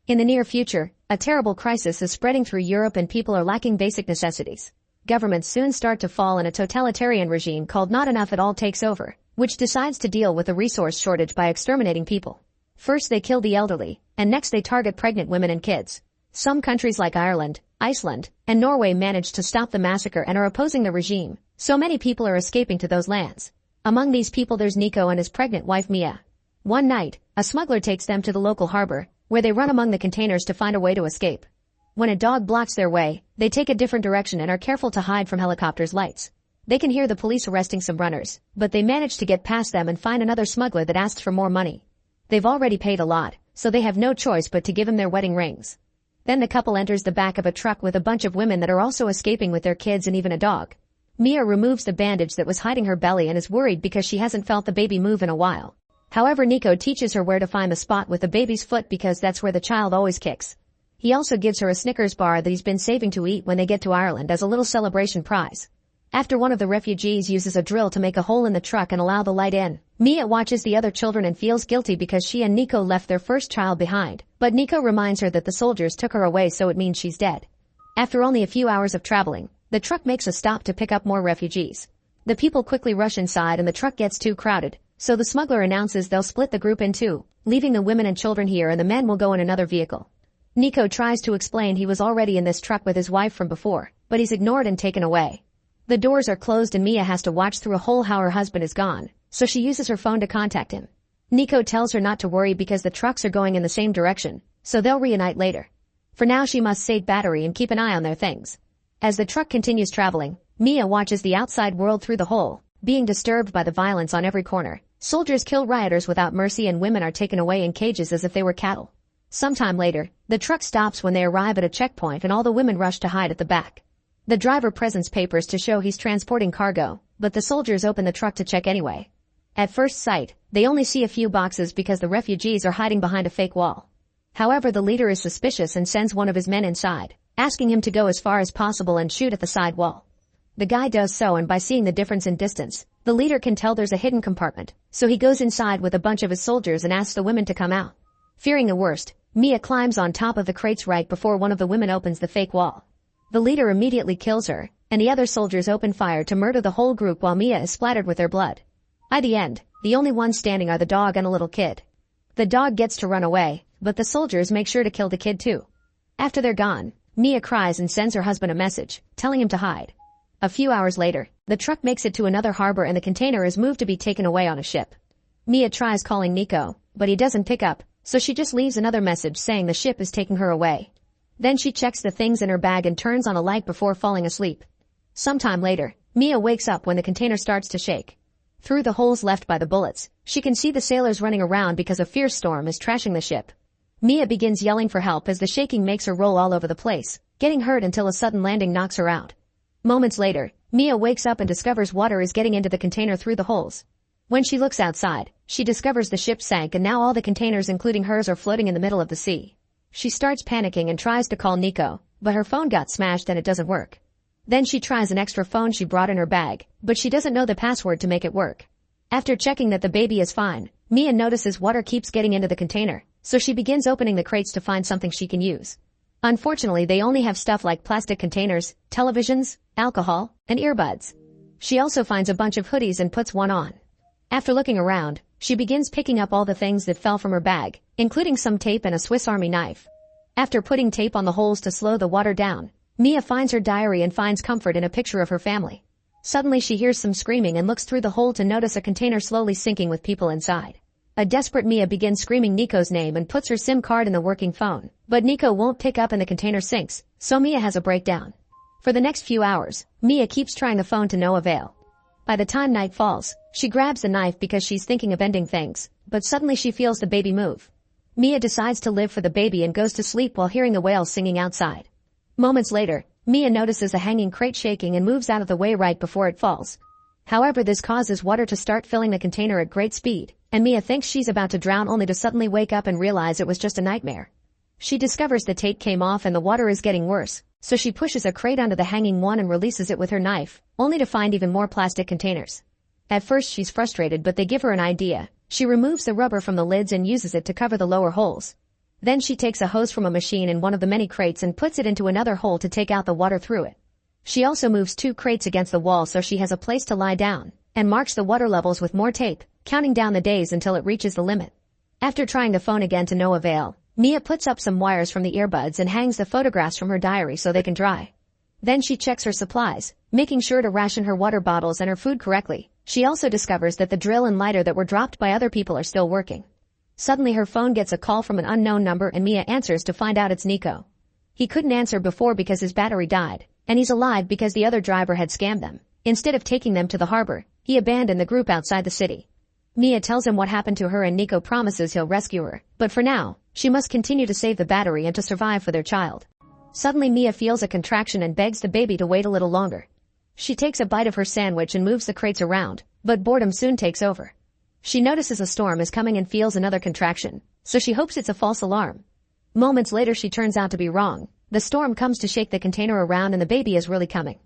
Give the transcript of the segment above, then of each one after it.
In the near future, a terrible crisis is spreading through Europe and people are lacking basic necessities. Governments soon start to fall and a totalitarian regime called Not Enough at All takes over, which decides to deal with the resource shortage by exterminating people. First they kill the elderly, and next they target pregnant women and kids. Some countries like Ireland, Iceland, and Norway managed to stop the massacre and are opposing the regime, so many people are escaping to those lands. Among these people there's Nico and his pregnant wife Mia. One night, a smuggler takes them to the local harbor, where they run among the containers to find a way to escape. When a dog blocks their way, they take a different direction and are careful to hide from helicopters' lights. They can hear the police arresting some runners, but they manage to get past them and find another smuggler that asks for more money. They've already paid a lot, so they have no choice but to give him their wedding rings. Then the couple enters the back of a truck with a bunch of women that are also escaping with their kids and even a dog. Mia removes the bandage that was hiding her belly and is worried because she hasn't felt the baby move in a while. However, Nico teaches her where to find the spot with the baby's foot because that's where the child always kicks. He also gives her a Snickers bar that he's been saving to eat when they get to Ireland as a little celebration prize. After one of the refugees uses a drill to make a hole in the truck and allow the light in, Mia watches the other children and feels guilty because she and Nico left their first child behind, but Nico reminds her that the soldiers took her away so it means she's dead. After only a few hours of traveling, the truck makes a stop to pick up more refugees. The people quickly rush inside and the truck gets too crowded, so the smuggler announces they'll split the group in two, leaving the women and children here and the men will go in another vehicle. Nico tries to explain he was already in this truck with his wife from before, but he's ignored and taken away. The doors are closed and Mia has to watch through a hole how her husband is gone, so she uses her phone to contact him. Nico tells her not to worry because the trucks are going in the same direction, so they'll reunite later. For now she must save battery and keep an eye on their things. As the truck continues traveling, Mia watches the outside world through the hole, being disturbed by the violence on every corner. Soldiers kill rioters without mercy and women are taken away in cages as if they were cattle. Sometime later, the truck stops when they arrive at a checkpoint and all the women rush to hide at the back. The driver presents papers to show he's transporting cargo, but the soldiers open the truck to check anyway. At first sight, they only see a few boxes because the refugees are hiding behind a fake wall. However, the leader is suspicious and sends one of his men inside, asking him to go as far as possible and shoot at the side wall. The guy does so, and by seeing the difference in distance, the leader can tell there's a hidden compartment, so he goes inside with a bunch of his soldiers and asks the women to come out. Fearing the worst, Mia climbs on top of the crates right before one of the women opens the fake wall. The leader immediately kills her, and the other soldiers open fire to murder the whole group while Mia is splattered with their blood. By the end, the only ones standing are the dog and a little kid. The dog gets to run away, but the soldiers make sure to kill the kid too. After they're gone, Mia cries and sends her husband a message, telling him to hide. A few hours later, the truck makes it to another harbor and the container is moved to be taken away on a ship. Mia tries calling Nico, but he doesn't pick up, so she just leaves another message saying the ship is taking her away. Then she checks the things in her bag and turns on a light before falling asleep. Sometime later, Mia wakes up when the container starts to shake. Through the holes left by the bullets, she can see the sailors running around because a fierce storm is trashing the ship. Mia begins yelling for help as the shaking makes her roll all over the place, getting hurt until a sudden landing knocks her out. Moments later, Mia wakes up and discovers water is getting into the container through the holes. When she looks outside, she discovers the ship sank and now all the containers including hers are floating in the middle of the sea. She starts panicking and tries to call Nico, but her phone got smashed and it doesn't work. Then she tries an extra phone she brought in her bag, but she doesn't know the password to make it work. After checking that the baby is fine, Mia notices water keeps getting into the container, so she begins opening the crates to find something she can use. Unfortunately, they only have stuff like plastic containers, televisions, alcohol, and earbuds. She also finds a bunch of hoodies and puts one on. After looking around, she begins picking up all the things that fell from her bag, including some tape and a Swiss Army knife. After putting tape on the holes to slow the water down, Mia finds her diary and finds comfort in a picture of her family. Suddenly she hears some screaming and looks through the hole to notice a container slowly sinking with people inside. A desperate Mia begins screaming Nico's name and puts her SIM card in the working phone, but Nico won't pick up and the container sinks, so Mia has a breakdown. For the next few hours, Mia keeps trying the phone to no avail. By the time night falls, she grabs the knife because she's thinking of ending things, but suddenly she feels the baby move. Mia decides to live for the baby and goes to sleep while hearing the whales singing outside. Moments later, Mia notices a hanging crate shaking and moves out of the way right before it falls. However, this causes water to start filling the container at great speed, and Mia thinks she's about to drown only to suddenly wake up and realize it was just a nightmare. She discovers the tape came off and the water is getting worse, so she pushes a crate onto the hanging one and releases it with her knife, only to find even more plastic containers. At first she's frustrated, but they give her an idea. She removes the rubber from the lids and uses it to cover the lower holes. Then she takes a hose from a machine in one of the many crates and puts it into another hole to take out the water through it. She also moves 2 crates against the wall so she has a place to lie down, and marks the water levels with more tape, counting down the days until it reaches the limit. After trying the phone again to no avail, Mia puts up some wires from the earbuds and hangs the photographs from her diary so they can dry. Then she checks her supplies, making sure to ration her water bottles and her food correctly. She also discovers that the drill and lighter that were dropped by other people are still working. Suddenly her phone gets a call from an unknown number and Mia answers to find out it's Nico. He couldn't answer before because his battery died, and he's alive because the other driver had scammed them. Instead of taking them to the harbor, he abandoned the group outside the city. Mia tells him what happened to her and Nico promises he'll rescue her, but for now, she must continue to save the battery and to survive for their child. Suddenly Mia feels a contraction and begs the baby to wait a little longer. She takes a bite of her sandwich and moves the crates around, but boredom soon takes over. She notices a storm is coming and feels another contraction, so she hopes it's a false alarm. Moments later she turns out to be wrong. The storm comes to shake the container around and the baby is really coming.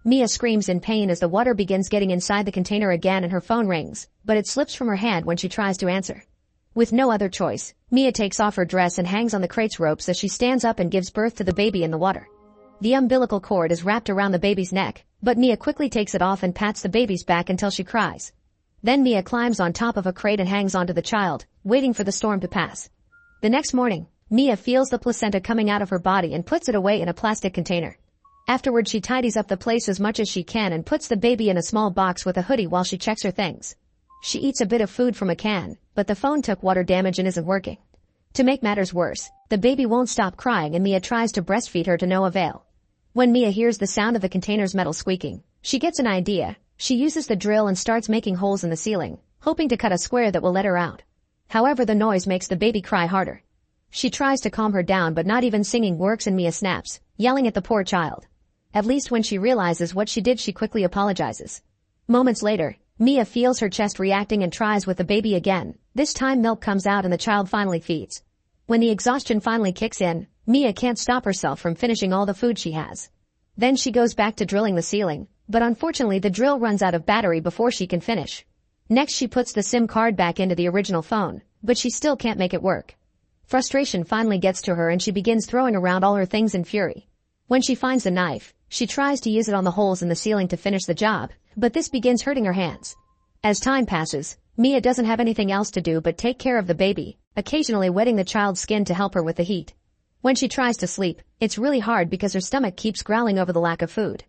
Mia screams in pain as the water begins getting inside the container again and her phone rings, but it slips from her hand when she tries to answer. With no other choice, Mia takes off her dress and hangs on the crate's ropes as she stands up and gives birth to the baby in the water. The umbilical cord is wrapped around the baby's neck, but Mia quickly takes it off and pats the baby's back until she cries. Then Mia climbs on top of a crate and hangs onto the child, waiting for the storm to pass. The next morning, Mia feels the placenta coming out of her body and puts it away in a plastic container. Afterward she tidies up the place as much as she can and puts the baby in a small box with a hoodie while she checks her things. She eats a bit of food from a can, but the phone took water damage and isn't working. To make matters worse, the baby won't stop crying and Mia tries to breastfeed her to no avail. When Mia hears the sound of the container's metal squeaking, she gets an idea. She uses the drill and starts making holes in the ceiling, hoping to cut a square that will let her out. However, the noise makes the baby cry harder. She tries to calm her down but not even singing works and Mia snaps, yelling at the poor child. At least when she realizes what she did she quickly apologizes. Moments later, Mia feels her chest reacting and tries with the baby again. This time milk comes out and the child finally feeds. When the exhaustion finally kicks in, Mia can't stop herself from finishing all the food she has. Then she goes back to drilling the ceiling, but unfortunately the drill runs out of battery before she can finish. Next she puts the SIM card back into the original phone, but she still can't make it work. Frustration finally gets to her and she begins throwing around all her things in fury. When she finds the knife, she tries to use it on the holes in the ceiling to finish the job, but this begins hurting her hands. As time passes, Mia doesn't have anything else to do but take care of the baby, occasionally wetting the child's skin to help her with the heat. When she tries to sleep, it's really hard because her stomach keeps growling over the lack of food.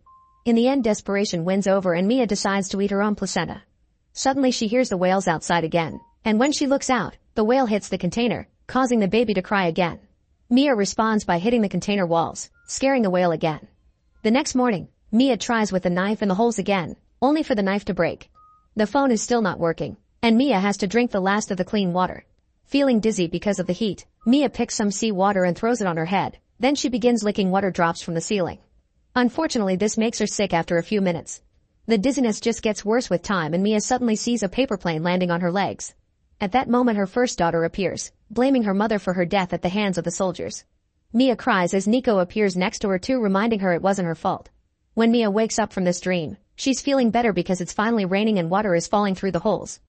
In the end, desperation wins over and Mia decides to eat her own placenta. Suddenly she hears the whales outside again, and when she looks out, the whale hits the container, causing the baby to cry again. Mia responds by hitting the container walls, scaring the whale again. The next morning, Mia tries with the knife in the holes again, only for the knife to break. The phone is still not working, and Mia has to drink the last of the clean water. Feeling dizzy because of the heat, Mia picks some sea water and throws it on her head, then she begins licking water drops from the ceiling. Unfortunately, this makes her sick after a few minutes. The dizziness just gets worse with time and Mia suddenly sees a paper plane landing on her legs. At that moment her first daughter appears, blaming her mother for her death at the hands of the soldiers. Mia cries as Nico appears next to her too, reminding her it wasn't her fault. When Mia wakes up from this dream, she's feeling better because it's finally raining and water is falling through the holes.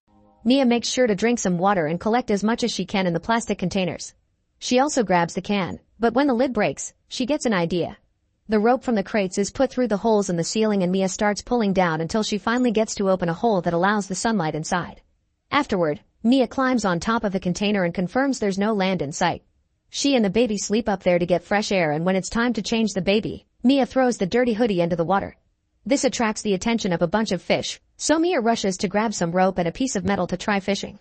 Mia makes sure to drink some water and collect as much as she can in the plastic containers. She also grabs the can, but when the lid breaks, she gets an idea. The rope from the crates is put through the holes in the ceiling and Mia starts pulling down until she finally gets to open a hole that allows the sunlight inside. Afterward, Mia climbs on top of the container and confirms there's no land in sight. She and the baby sleep up there to get fresh air, and when it's time to change the baby, Mia throws the dirty hoodie into the water. This attracts the attention of a bunch of fish, so Mia rushes to grab some rope and a piece of metal to try fishing.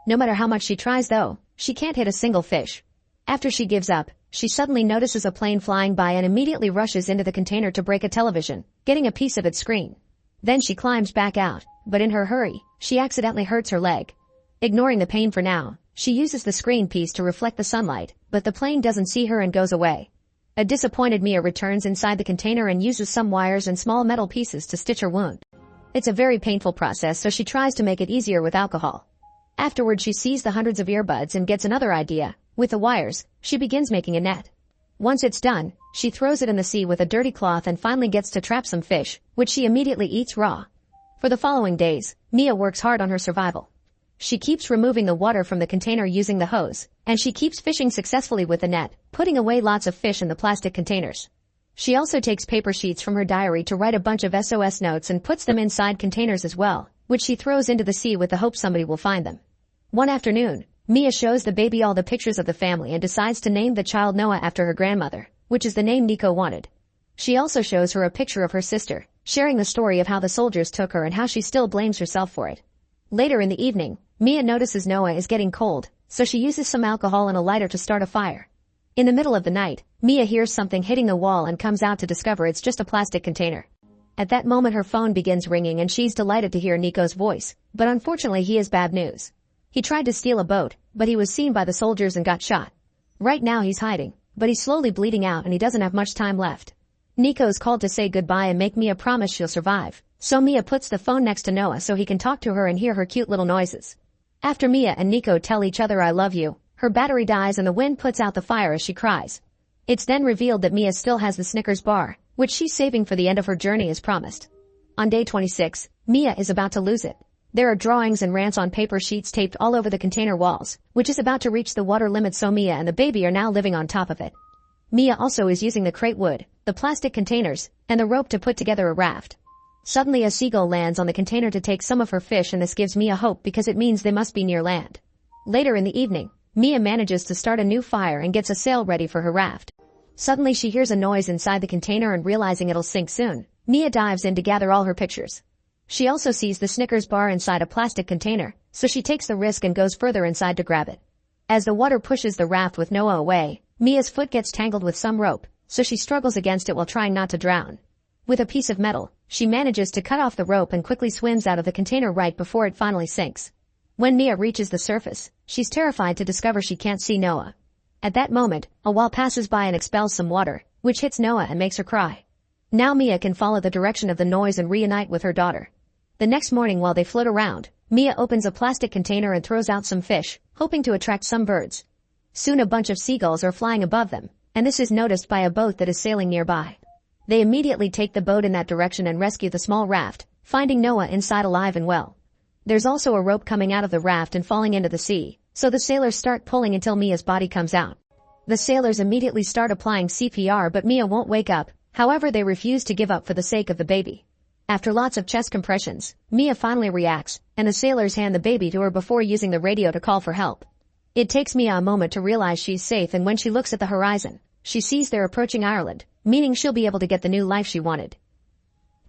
No matter how much she tries though, she can't hit a single fish. After she gives up, she suddenly notices a plane flying by and immediately rushes into the container to break a television, getting a piece of its screen. Then she climbs back out, but in her hurry, she accidentally hurts her leg. Ignoring the pain for now, she uses the screen piece to reflect the sunlight, but the plane doesn't see her and goes away. A disappointed Mia returns inside the container and uses some wires and small metal pieces to stitch her wound. It's a very painful process, so she tries to make it easier with alcohol. Afterward she sees the hundreds of earbuds and gets another idea. With the wires, she begins making a net. Once it's done, she throws it in the sea with a dirty cloth and finally gets to trap some fish, which she immediately eats raw. For the following days, Mia works hard on her survival. She keeps removing the water from the container using the hose, and she keeps fishing successfully with the net, putting away lots of fish in the plastic containers. She also takes paper sheets from her diary to write a bunch of SOS notes and puts them inside containers as well, which she throws into the sea with the hope somebody will find them. One afternoon, Mia shows the baby all the pictures of the family and decides to name the child Noah after her grandmother, which is the name Nico wanted. She also shows her a picture of her sister, sharing the story of how the soldiers took her and how she still blames herself for it. Later in the evening, Mia notices Noah is getting cold, so she uses some alcohol and a lighter to start a fire. In the middle of the night, Mia hears something hitting the wall and comes out to discover it's just a plastic container. At that moment her phone begins ringing and she's delighted to hear Nico's voice, but unfortunately he has bad news. He tried to steal a boat, but he was seen by the soldiers and got shot. Right now he's hiding, but he's slowly bleeding out and he doesn't have much time left. Nico's called to say goodbye and make Mia promise she'll survive, so Mia puts the phone next to Noah so he can talk to her and hear her cute little noises. After Mia and Nico tell each other I love you, her battery dies and the wind puts out the fire as she cries. It's then revealed that Mia still has the Snickers bar, which she's saving for the end of her journey as promised. On day 26, Mia is about to lose it. There are drawings and rants on paper sheets taped all over the container walls, which is about to reach the water limit, so Mia and the baby are now living on top of it. Mia also is using the crate wood, the plastic containers, and the rope to put together a raft. Suddenly a seagull lands on the container to take some of her fish, and this gives Mia hope because it means they must be near land. Later in the evening, Mia manages to start a new fire and gets a sail ready for her raft. Suddenly she hears a noise inside the container and realizing it'll sink soon, Mia dives in to gather all her pictures. She also sees the Snickers bar inside a plastic container, so she takes the risk and goes further inside to grab it. As the water pushes the raft with Noah away, Mia's foot gets tangled with some rope, so she struggles against it while trying not to drown. With a piece of metal, she manages to cut off the rope and quickly swims out of the container right before it finally sinks. When Mia reaches the surface, she's terrified to discover she can't see Noah. At that moment, a wall passes by and expels some water, which hits Noah and makes her cry. Now Mia can follow the direction of the noise and reunite with her daughter. The next morning while they float around, Mia opens a plastic container and throws out some fish, hoping to attract some birds. Soon a bunch of seagulls are flying above them, and this is noticed by a boat that is sailing nearby. They immediately take the boat in that direction and rescue the small raft, finding Noah inside alive and well. There's also a rope coming out of the raft and falling into the sea, so the sailors start pulling until Mia's body comes out. The sailors immediately start applying CPR, but Mia won't wake up, however they refuse to give up for the sake of the baby. After lots of chest compressions, Mia finally reacts, and the sailors hand the baby to her before using the radio to call for help. It takes Mia a moment to realize she's safe, and when she looks at the horizon, she sees they're approaching Ireland, meaning she'll be able to get the new life she wanted.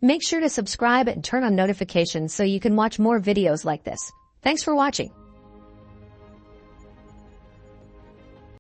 Make sure to subscribe and turn on notifications so you can watch more videos like this. Thanks for watching.